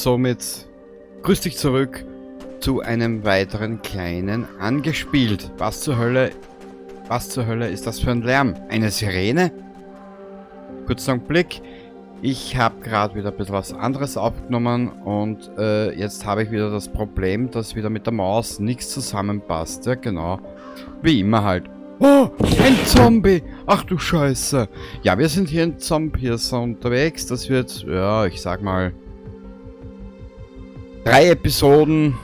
somit grüß dich zurück zu einem weiteren kleinen Angespielt. Was zur Hölle ist das für ein Lärm? Eine Sirene? Kurzen Blick. Ich habe gerade wieder ein bisschen was anderes aufgenommen und jetzt habe ich wieder das Problem, dass wieder mit der Maus nichts zusammenpasst. Ja, genau. Wie immer halt. Oh, ein Zombie! Ach du Scheiße! Ja, wir sind hier in Zombies unterwegs. Das wird, ja, ich sag mal, 3 Episoden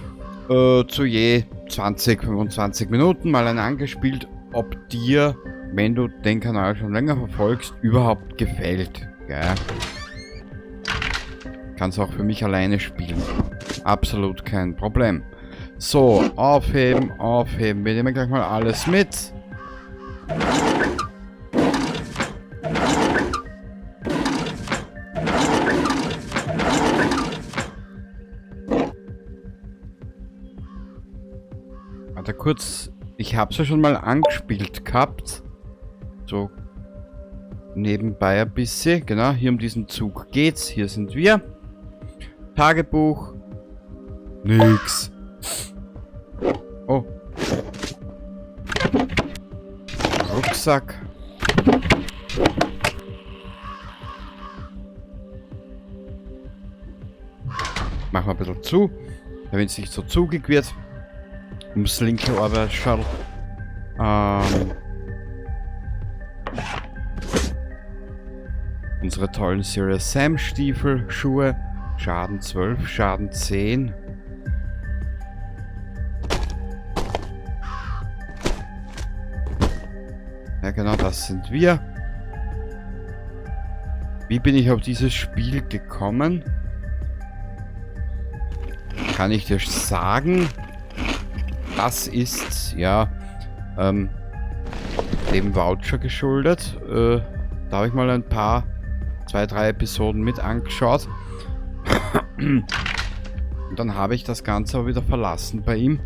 zu je 20, 25 Minuten mal ein angespielt, ob dir, wenn du den Kanal schon länger verfolgst, überhaupt gefällt. Gell? Kannst auch für mich alleine spielen. Absolut kein Problem. So, aufheben. Wir nehmen gleich mal alles mit. Warte kurz, ich habe es ja schon mal angespielt gehabt. So nebenbei ein bisschen. Genau, hier um diesen Zug geht's. Hier sind wir. Tagebuch. Nix. Oh. Rucksack. Machen wir ein bisschen zu, damit es nicht so zugig wird. Ums linke Ohr schauen. Unsere tollen Serious Sam Stiefel, Schuhe. Schaden 12, Schaden 10. Ja genau, das sind wir. Wie bin ich auf dieses Spiel gekommen? Kann ich dir sagen? Das ist, ja, dem Voucher geschuldet. Da habe ich mal ein paar, 2, 3 Episoden mit angeschaut. Und dann habe ich das Ganze aber wieder verlassen bei ihm.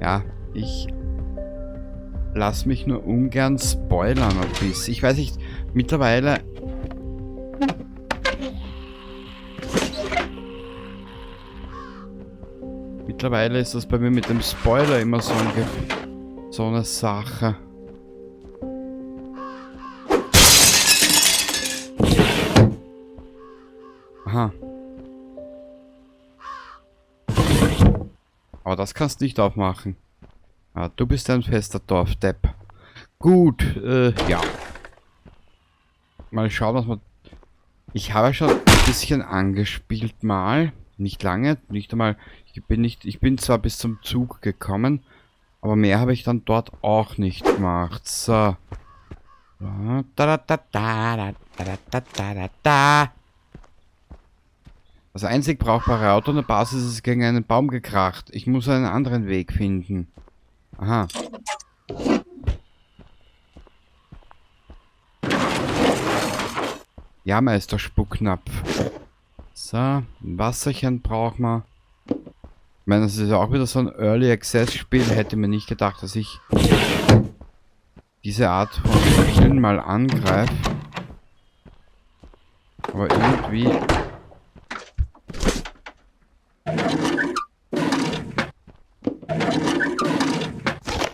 Ja, ich lass mich nur ungern spoilern ein bisschen. Ich weiß nicht, mittlerweile ist das bei mir mit dem Spoiler immer so eine Sache. Aha. Aber das kannst du nicht aufmachen. Ah, du bist ein fester Dorfdepp. Gut, ja. Mal schauen, was man... Ich habe schon ein bisschen angespielt mal. Nicht lange, nicht einmal... Ich bin zwar bis zum Zug gekommen, aber mehr habe ich dann dort auch nicht gemacht. So. Das einzig brauchbare Auto an der Basis ist gegen einen Baum gekracht. Ich muss einen anderen Weg finden. Aha. Ja, Meister Spucknapf. So, ein Wasserchen brauchen wir. Ich meine, das ist ja auch wieder so ein Early Access Spiel. Hätte mir nicht gedacht, dass ich diese Art von Spielen mal angreife. Aber irgendwie...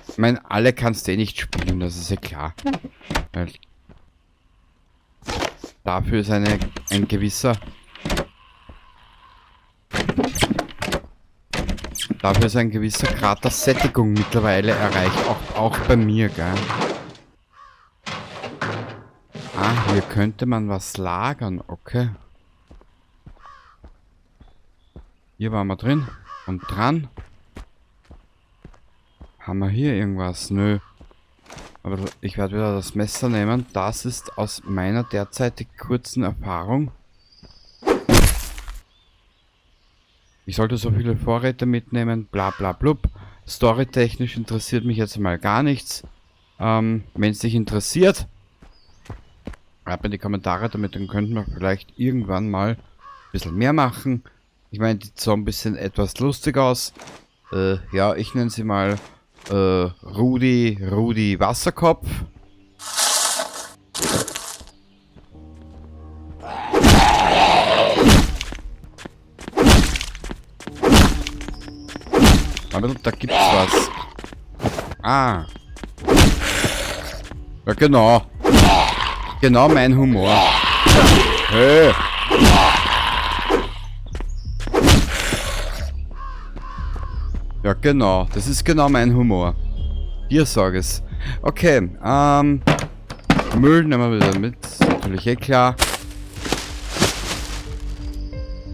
Ich meine, alle kannst du eh nicht spielen, das ist ja klar. Weil dafür ist ein gewisser Grad der Sättigung mittlerweile erreicht, auch bei mir, gell? Ah, hier könnte man was lagern, okay. Hier waren wir drin und dran. Haben wir hier irgendwas? Nö. Aber ich werde wieder das Messer nehmen. Das ist aus meiner derzeitig kurzen Erfahrung. Ich sollte so viele Vorräte mitnehmen, bla bla blub. Storytechnisch interessiert mich jetzt mal gar nichts. Wenn es dich interessiert, schreib mir in die Kommentare damit, dann könnten wir vielleicht irgendwann mal ein bisschen mehr machen. Ich meine, die Zombies sehen etwas lustig aus. Ja, ich nenne sie mal Rudi Wasserkopf. Aber da gibt's was. Ah. Ja, genau. Genau mein Humor. Hey. Ja, genau. Das ist genau mein Humor. Hier sag es. Okay, Müll nehmen wir wieder mit. Natürlich eh klar.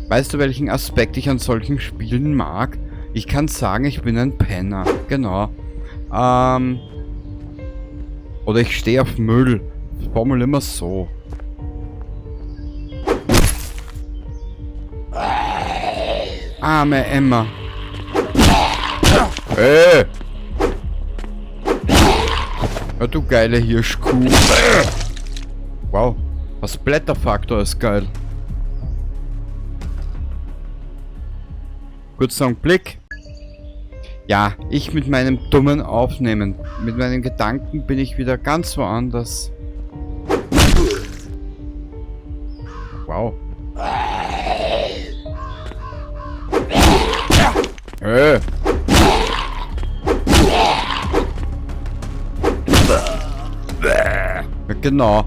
Weißt du, welchen Aspekt ich an solchen Spielen mag? Ich kann sagen, ich bin ein Penner. Genau. Oder ich stehe auf Müll. Formulieren wir so. Arme Emma. Hey! Ja, du geile Hirschkuh. Wow. Was Blätterfaktor ist geil. Kurzer Blick. Ja, ich mit meinem dummen Aufnehmen. Mit meinen Gedanken bin ich wieder ganz woanders. Wow. Hey. Ja, genau.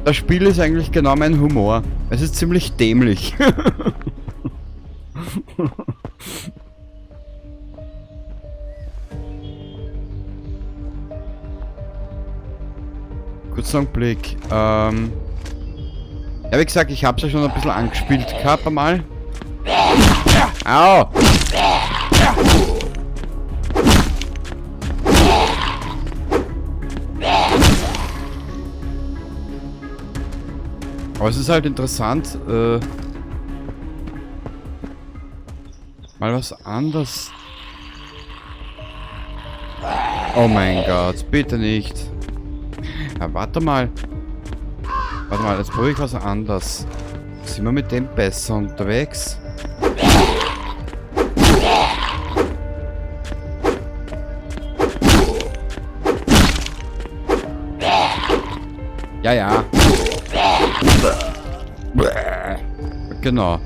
Das Spiel ist eigentlich genau mein Humor. Es ist ziemlich dämlich. Kurzer Blick. Ja, wie gesagt, ich hab's ja schon ein bisschen angespielt gehabt einmal. Au! Aber es ist halt interessant, mal was anderes. Oh mein Gott, bitte nicht. Ja, warte mal. Warte mal, jetzt probiere ich was anderes. Sind wir mit dem besser unterwegs? Ja, ja. Genau.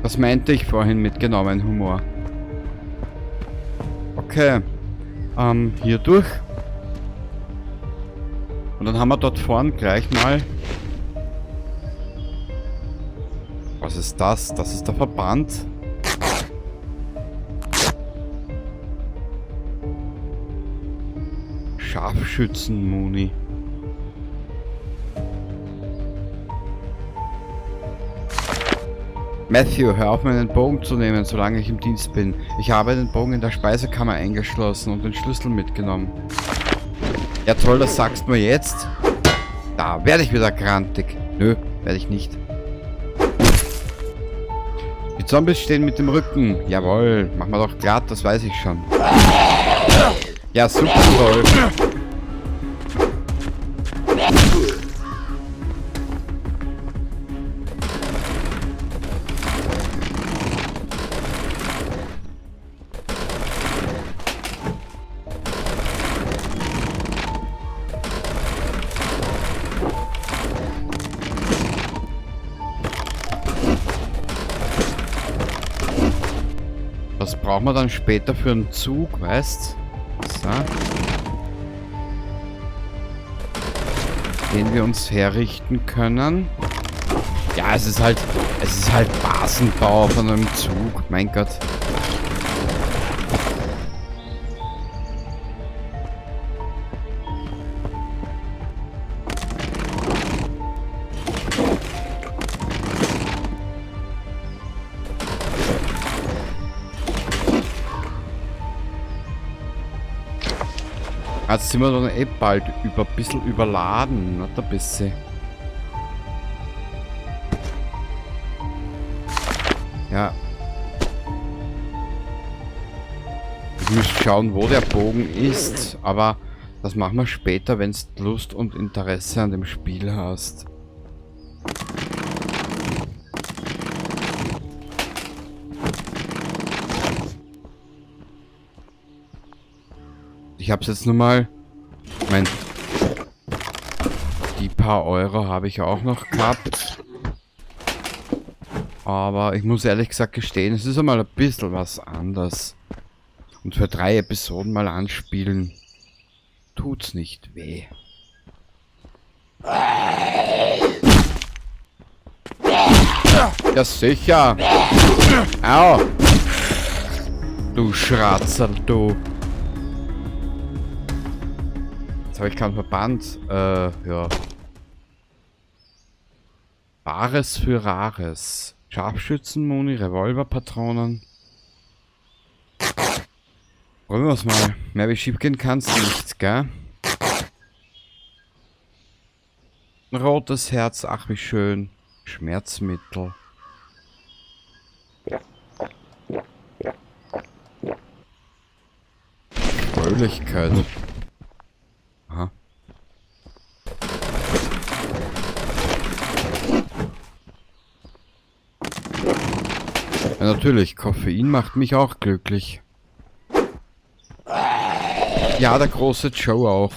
Das meinte ich vorhin mit genau mein Humor. Okay. Hier durch. Und dann haben wir dort vorne gleich mal... Was ist das? Das ist der Verband. Scharfschützen-Muni. Matthew, hör auf, meinen Bogen zu nehmen, solange ich im Dienst bin. Ich habe den Bogen in der Speisekammer eingeschlossen und den Schlüssel mitgenommen. Ja toll, das sagst du mir jetzt. Da werde ich wieder grantig. Nö, werde ich nicht. Die Zombies stehen mit dem Rücken. Jawohl, machen wir doch glatt, das weiß ich schon. Ja, super toll. Das brauchen wir dann später für einen Zug, weißt? So. Den wir uns herrichten können. Ja, es ist halt Basenbau von einem Zug, mein Gott. Jetzt sind wir dann eh bald ein bisschen überladen, nicht ein bisschen. Ja. Ich muss schauen, wo der Bogen ist, aber das machen wir später, wenn du Lust und Interesse an dem Spiel hast. Ich habe es jetzt nur mal, die paar Euro habe ich auch noch gehabt. Aber ich muss ehrlich gesagt gestehen, es ist einmal ein bisschen was anderes. Und für 3 Episoden mal anspielen, tut's nicht weh. Ja, sicher. Au. Du Schratzer, du. Jetzt habe ich keinen Verband. Ja. Bares für Rares. Scharfschützenmuni, Revolverpatronen. Probieren wir es mal. Mehr wie schief gehen kann's nicht, gell? Ein rotes Herz, ach wie schön. Schmerzmittel. Fröhlichkeit. Aha. Ja, natürlich, Koffein macht mich auch glücklich. Ja, der große Joe auch.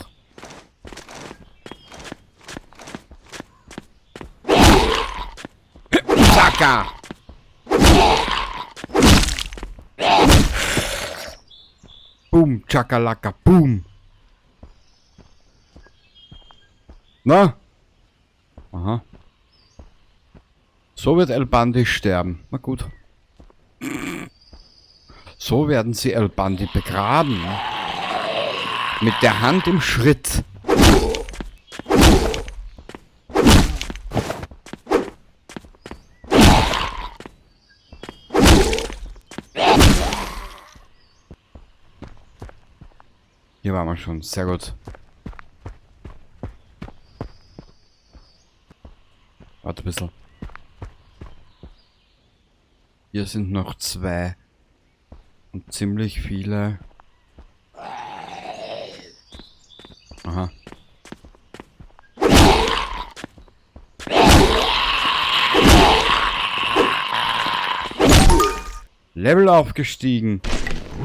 Chaka! Boom, Chakalaka, boom! Na? Aha. So wird El Bandi sterben. Na gut. So werden sie El Bandi begraben. Mit der Hand im Schritt. Hier waren wir schon. Sehr gut. Warte ein bisschen. Hier sind noch 2. Und ziemlich viele. Aha. Level aufgestiegen.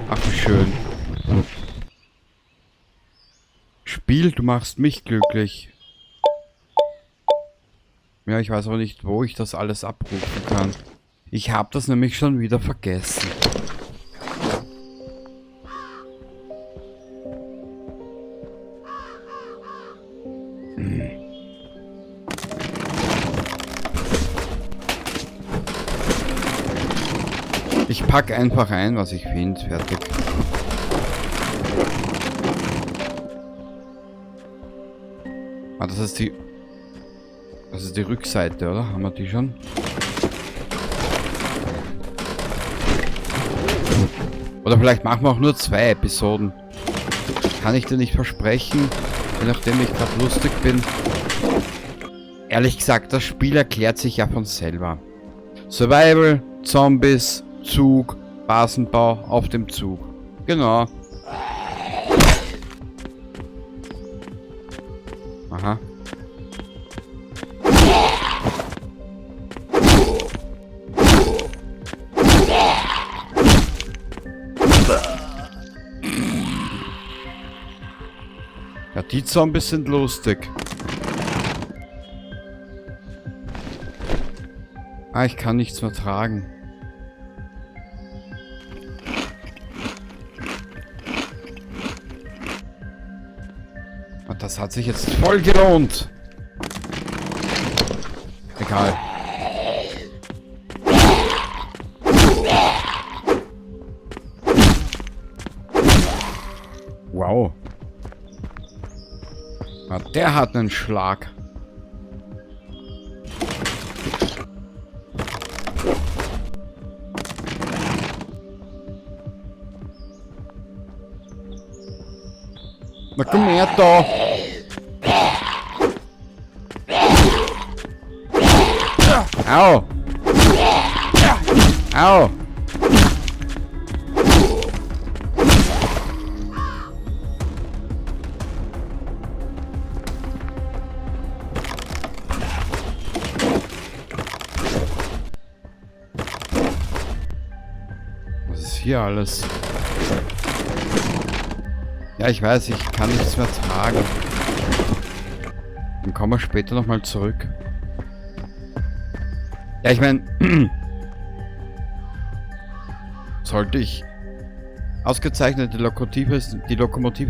Ach, wie schön. Spiel, du machst mich glücklich. Ja, ich weiß aber nicht, wo ich das alles abrufen kann. Ich habe das nämlich schon wieder vergessen. Ich pack einfach ein, was ich finde. Fertig. Ah, das ist die... Das ist die Rückseite, oder? Haben wir die schon? Oder vielleicht machen wir auch nur 2 Episoden. Kann ich dir nicht versprechen, je nachdem ich gerade lustig bin. Ehrlich gesagt, das Spiel erklärt sich ja von selber. Survival, Zombies, Zug, Basenbau auf dem Zug. Genau. Aha. Ja, die Zombies sind lustig. Ah, ich kann nichts mehr tragen. Ah, das hat sich jetzt voll gelohnt. Egal. Wow. Ah, der hat einen Schlag. Na komm her da. Au. Au. Was ist hier alles? Ja, ich weiß, ich kann nichts mehr tragen. Dann kommen wir später nochmal zurück. Ja, ich meine, sollte ich Ausgezeichnet, die Lokomotive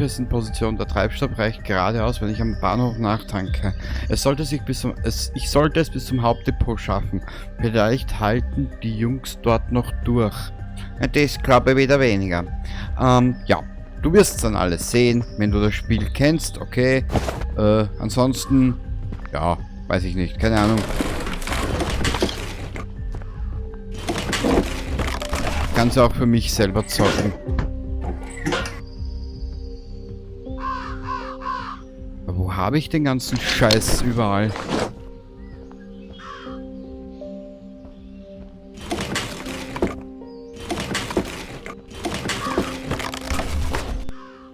ist in Position. Der Treibstoff reicht geradeaus, wenn ich am Bahnhof nachtanke. Ich sollte es bis zum Hauptdepot schaffen. Vielleicht halten die Jungs dort noch durch. Das glaube ich wieder weniger. Ja. Du wirst dann alles sehen, wenn du das Spiel kennst, okay. Ansonsten, ja, weiß ich nicht, keine Ahnung. Kannst du auch für mich selber zocken. Aber wo habe ich den ganzen Scheiß überall?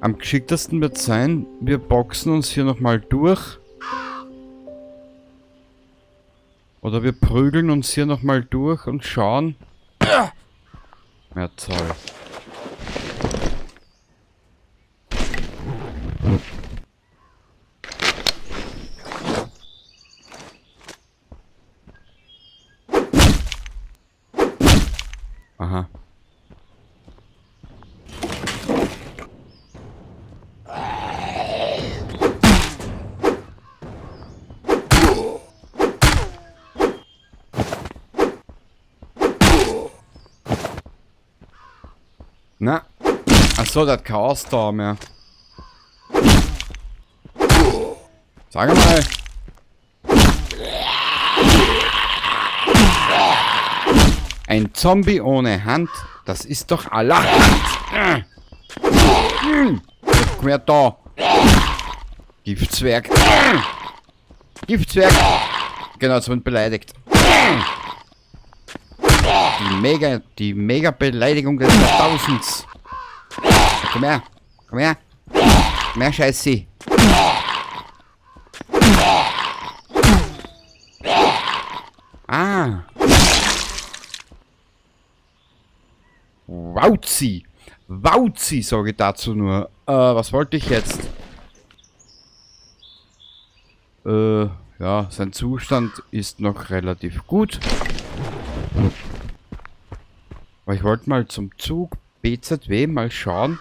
Am geschicktesten wird sein, wir boxen uns hier nochmal durch. Oder wir prügeln uns hier nochmal durch und schauen. Ja, toll. Aha. Na. Achso, der hat keine Ausdauer mehr. Sag mal. Ein Zombie ohne Hand, das ist doch allerhand. Komm her da. Giftzwerg. Giftzwerg. Genau, jetzt wird beleidigt. Die Mega-Beleidigung des Jahrtausends. Komm her. Komm her. Komm her, Scheiße. Ah. Wauzi. Wauzi, sage ich dazu nur. Was wollte ich jetzt? Ja, sein Zustand ist noch relativ gut. Aber ich wollte mal zum Zug BZW mal schauen.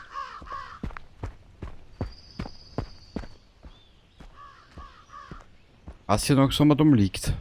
Was hier noch so mal rumliegt.